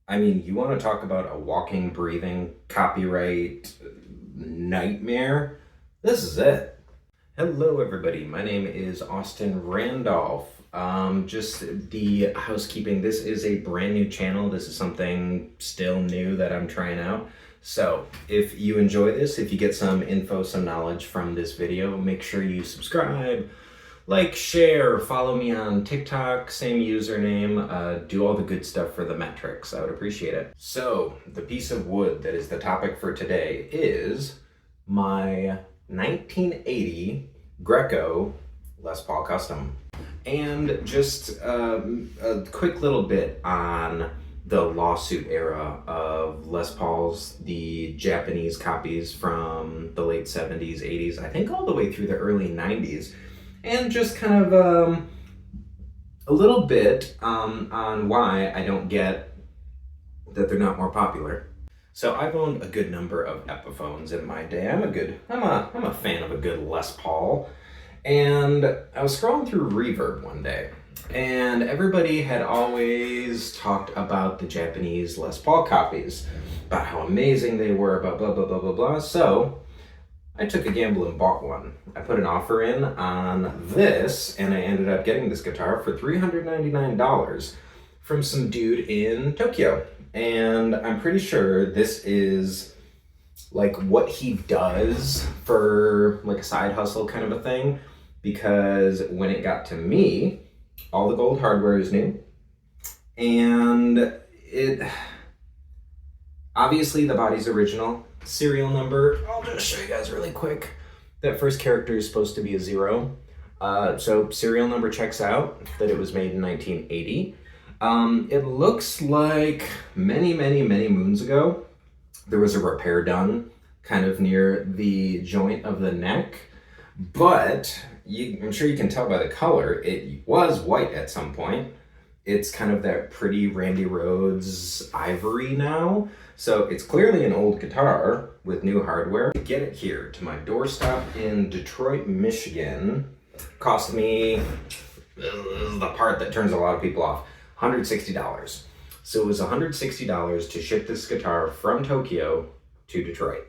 I mean, you want to talk about a walking, breathing copyright nightmare? This is it. Hello, everybody. My name is Austin Randolph. Just the housekeeping. This is a brand new channel. This is something still new that I'm trying out. So if you enjoy this, if you get some info, some knowledge from this video, make sure you subscribe, like, share, follow me on TikTok, same username, do all the good stuff for the metrics. I would appreciate it. So the piece of wood that is the topic for today is my 1980 Greco Les Paul Custom. And just a quick little bit on the lawsuit era of Les Pauls, the Japanese copies from the late 70s, 80s, I think all the way through the early 90s. And just kind of a little bit on why I don't get that they're not more popular. So I've owned a good number of Epiphones in my day. I'm a fan of a good Les Paul. And I was scrolling through Reverb one day, and everybody had always talked about the Japanese Les Paul copies, about how amazing they were, about blah, blah, blah, blah, blah. So I took a gamble and bought one. I put an offer in on this, and I ended up getting this guitar for $399 from some dude in Tokyo. And I'm pretty sure this is like what he does for like a side hustle kind of a thing, because when it got to me, all the gold hardware is new, and it obviously the body's original. Serial number, I'll just show you guys really quick. That first character is supposed to be a 0. So serial number checks out that it was made in 1980. It looks like many moons ago, there was a repair done kind of near the joint of the neck, but I'm sure you can tell by the color, it was white at some point. It's kind of that pretty Randy Rhoads ivory now. So it's clearly an old guitar with new hardware. To get it here to my doorstep in Detroit, Michigan, cost me, this is the part that turns a lot of people off, $160. So it was $160 to ship this guitar from Tokyo to Detroit.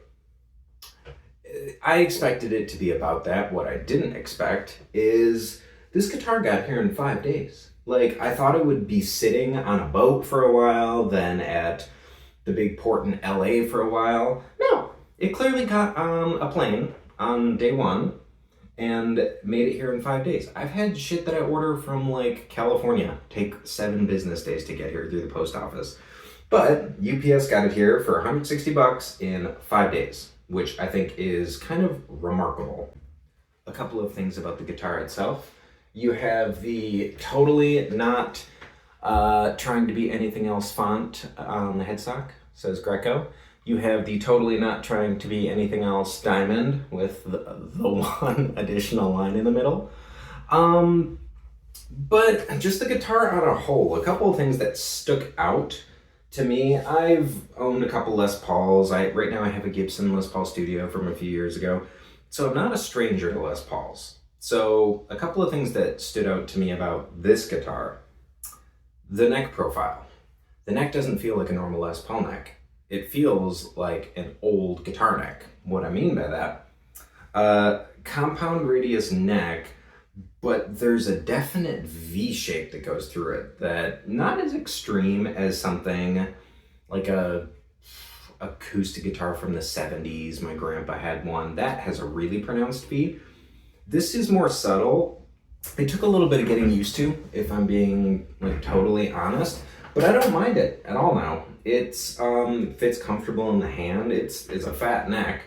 I expected it to be about that. What I didn't expect is this guitar got here in 5 days. Like, I thought it would be sitting on a boat for a while, then at the big port in LA for a while. No, it clearly got on a plane on day one and made it here in 5 days. I've had shit that I order from like California take 7 business days to get here through the post office. But UPS got it here for $160 in 5 days, which I think is kind of remarkable. A couple of things about the guitar itself. You have the totally not trying to be anything else font on the headstock, says Greco. You have the totally not trying to be anything else diamond with the one additional line in the middle. But just the guitar on a whole, a couple of things that stuck out to me. I've owned a couple Les Pauls. Right now I have a Gibson Les Paul Studio from a few years ago. So I'm not a stranger to Les Pauls. So a couple of things that stood out to me about this guitar. The neck profile. The neck doesn't feel like a normal Les Paul neck. It feels like an old guitar neck. What I mean by that, compound radius neck, but there's a definite V shape that goes through it that not as extreme as something like a acoustic guitar from the 70s. My grandpa had one that has a really pronounced V. This is more subtle. It took a little bit of getting used to, if I'm being like totally honest, but I don't mind it at all now. It's fits comfortable in the hand. It's a fat neck,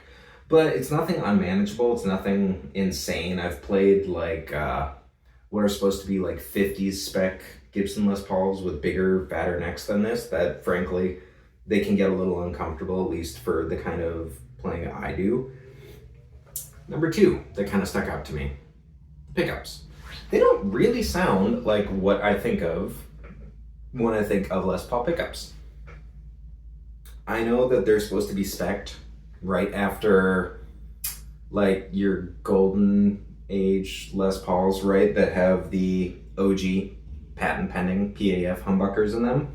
but it's nothing unmanageable. It's nothing insane. I've played like what are supposed to be like 50s spec Gibson Les Pauls with bigger, fatter necks than this, that frankly, they can get a little uncomfortable, at least for the kind of playing I do. Number 2 that kind of stuck out to me, pickups. They don't really sound like what I think of when I think of Les Paul pickups. I know that they're supposed to be spec'd right after like your golden age Les Pauls, right, that have the OG patent pending PAF humbuckers in them.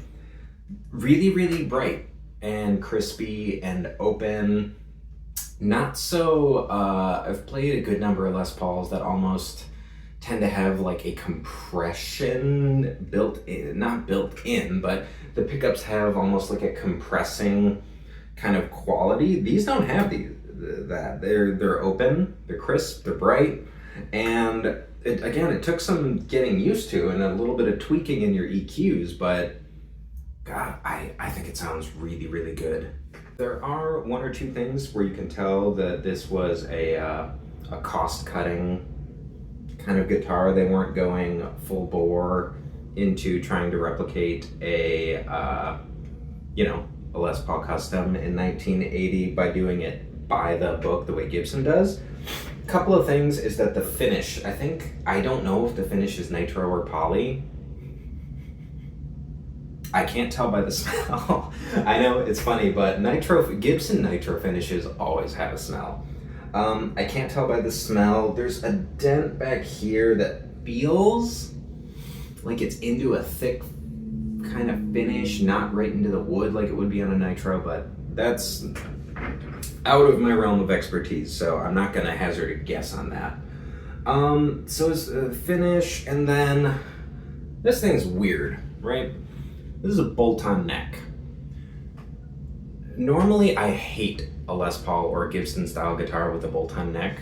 Really, really bright and crispy and open. Not so, I've played a good number of Les Pauls that almost tend to have like a compression built in, not built in, but the pickups have almost like a compressing kind of quality. These don't have that. They're open, they're crisp, they're bright, and it took some getting used to and a little bit of tweaking in your EQs, but God, I think it sounds really, really good. There are one or two things where you can tell that this was a cost-cutting kind of guitar. They weren't going full bore into trying to replicate a Les Paul Custom in 1980 by doing it by the book the way Gibson does. A couple of things is that the finish, I don't know if the finish is nitro or poly. I can't tell by the smell. I know it's funny, but Gibson nitro finishes always have a smell. I can't tell by the smell. There's a dent back here that feels like it's into a thick kind of finish, not right into the wood like it would be on a nitro, but that's out of my realm of expertise, so I'm not gonna hazard a guess on that. So it's a finish, and then this thing's weird, right? This is a bolt-on neck. Normally, I hate a Les Paul or a Gibson style guitar with a bolt-on neck,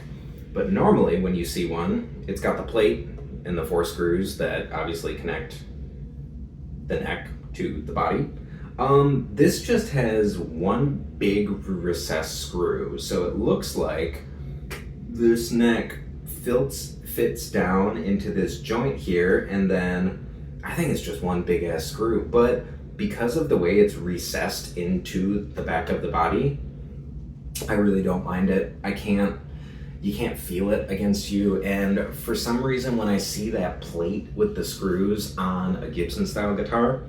but normally when you see one, it's got the plate and the 4 screws that obviously connect the neck to the body. This just has one big recessed screw, so it looks like this neck fits down into this joint here, and then I think it's just one big ass screw, but because of the way it's recessed into the back of the body, I really don't mind it. You can't feel it against you, and for some reason when I see that plate with the screws on a Gibson style guitar,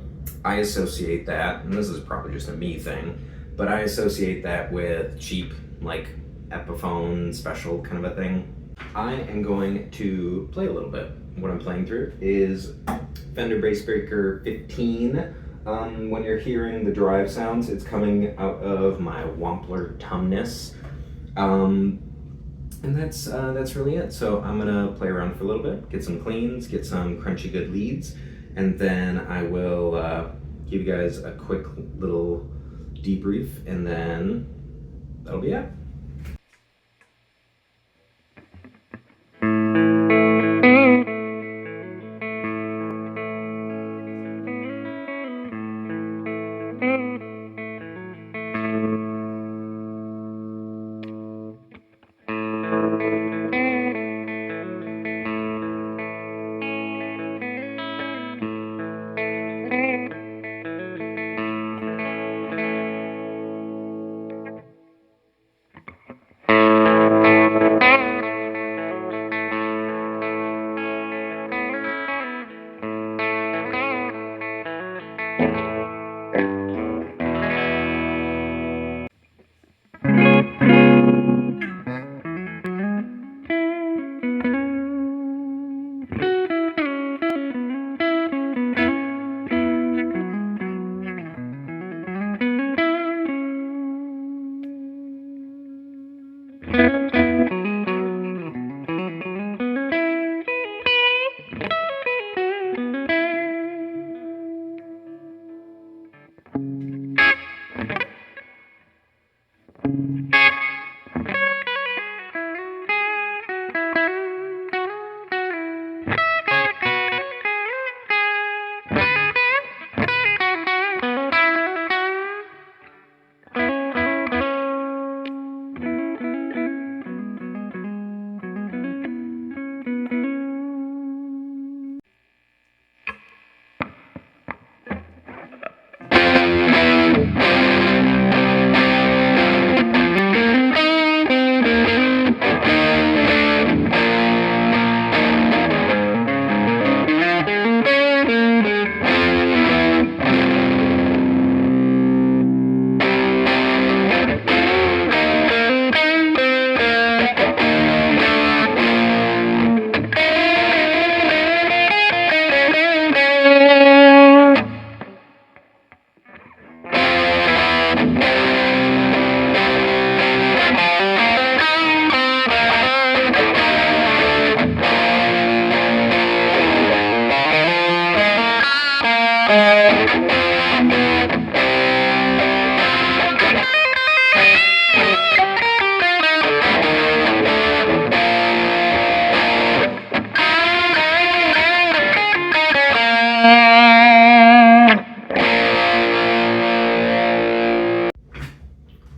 I associate that, and this is probably just a me thing, but I associate that with cheap, like Epiphone special kind of a thing. I am going to play a little bit. What I'm playing through is Fender Bassbreaker 15. When you're hearing the drive sounds, it's coming out of my Wampler Tumnus. And that's really it. So I'm gonna play around for a little bit, get some cleans, get some crunchy good leads, and then I will give you guys a quick little debrief, and then that'll be it.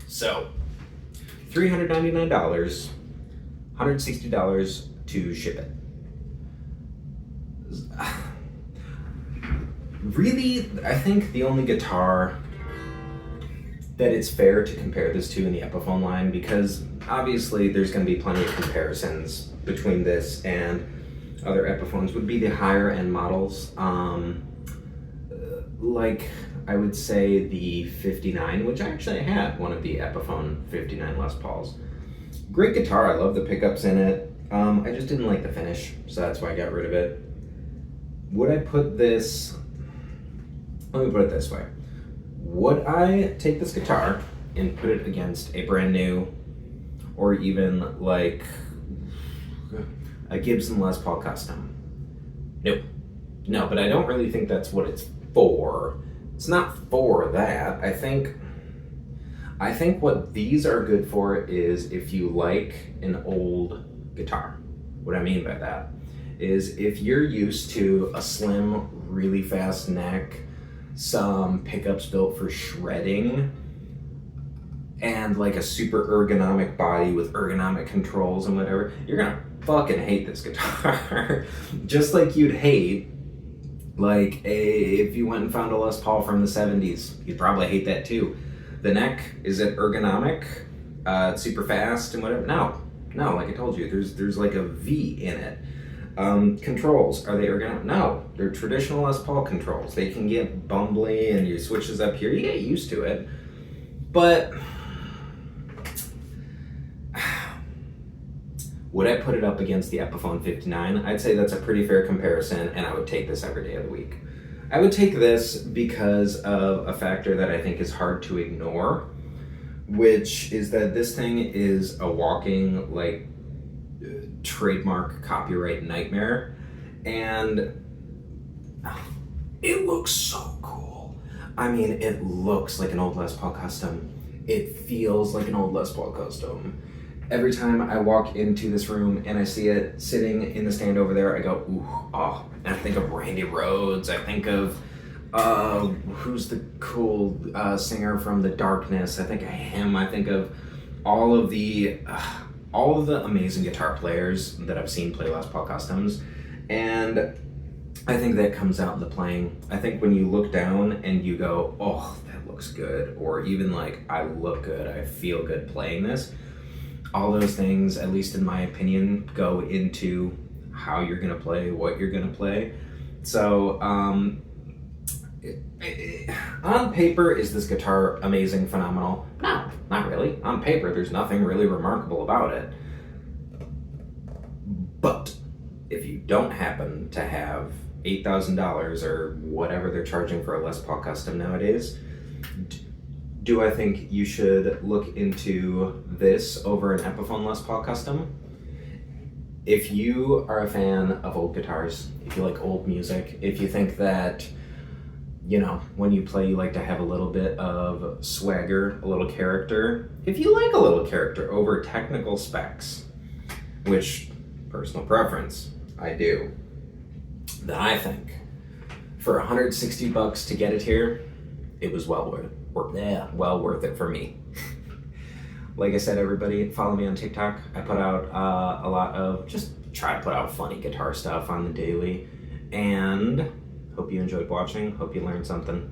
So, $399, $160 to ship it. Really, I think the only guitar that it's fair to compare this to in the Epiphone line, because obviously there's going to be plenty of comparisons between this and other Epiphones, would be the higher end models. Like, I would say the 59, which I actually had one of the Epiphone 59 Les Pauls. Great guitar, I love the pickups in it. I just didn't like the finish, so that's why I got rid of it. Would I put this, let me put it this way. Would I take this guitar and put it against a brand new, or even like a Gibson Les Paul Custom? Nope. No, but I don't really think that's what it's for. It's not for that. I think what these are good for is if you like an old guitar. What I mean by that is if you're used to a slim, really fast neck, some pickups built for shredding, and like a super ergonomic body with ergonomic controls and whatever, you're gonna fucking hate this guitar. Just like you'd hate if you went and found a Les Paul from the 70s, you'd probably hate that too. The neck, is it ergonomic? It's super fast and whatever? No, like I told you, there's like a V in it. Controls, are they ergonomic? No, they're traditional Les Paul controls. They can get bumbly and your switches up here, you get used to it. But would I put it up against the Epiphone 59? I'd say that's a pretty fair comparison, and I would take this every day of the week. I would take this because of a factor that I think is hard to ignore, which is that this thing is a walking, like, trademark copyright nightmare, and it looks so cool. I mean, it looks like an old Les Paul Custom. It feels like an old Les Paul Custom. Every time I walk into this room and I see it sitting in the stand over there, I go, ooh, oh. And I think of Randy Rhoads. I think of, who's the cool singer from The Darkness? I think of him. I think of all of the amazing guitar players that I've seen play Les Paul Customs. And I think that comes out in the playing. I think when you look down and you go, oh, that looks good, or even like, I look good, I feel good playing this, all those things, at least in my opinion, go into how you're gonna play, what you're gonna play. So, on paper, is this guitar amazing, phenomenal? No, not really. On paper, there's nothing really remarkable about it. But if you don't happen to have $8,000 or whatever they're charging for a Les Paul Custom nowadays, do I think you should look into this over an Epiphone Les Paul Custom? If you are a fan of old guitars, if you like old music, if you think that, you know, when you play you like to have a little bit of swagger, a little character, if you like a little character over technical specs, which, personal preference, I do, then I think for $160 to get it here, it was well worth it for me. Like I said, everybody, follow me on TikTok. I put out a lot of, just try to put out funny guitar stuff on the daily. And hope you enjoyed watching. Hope you learned something.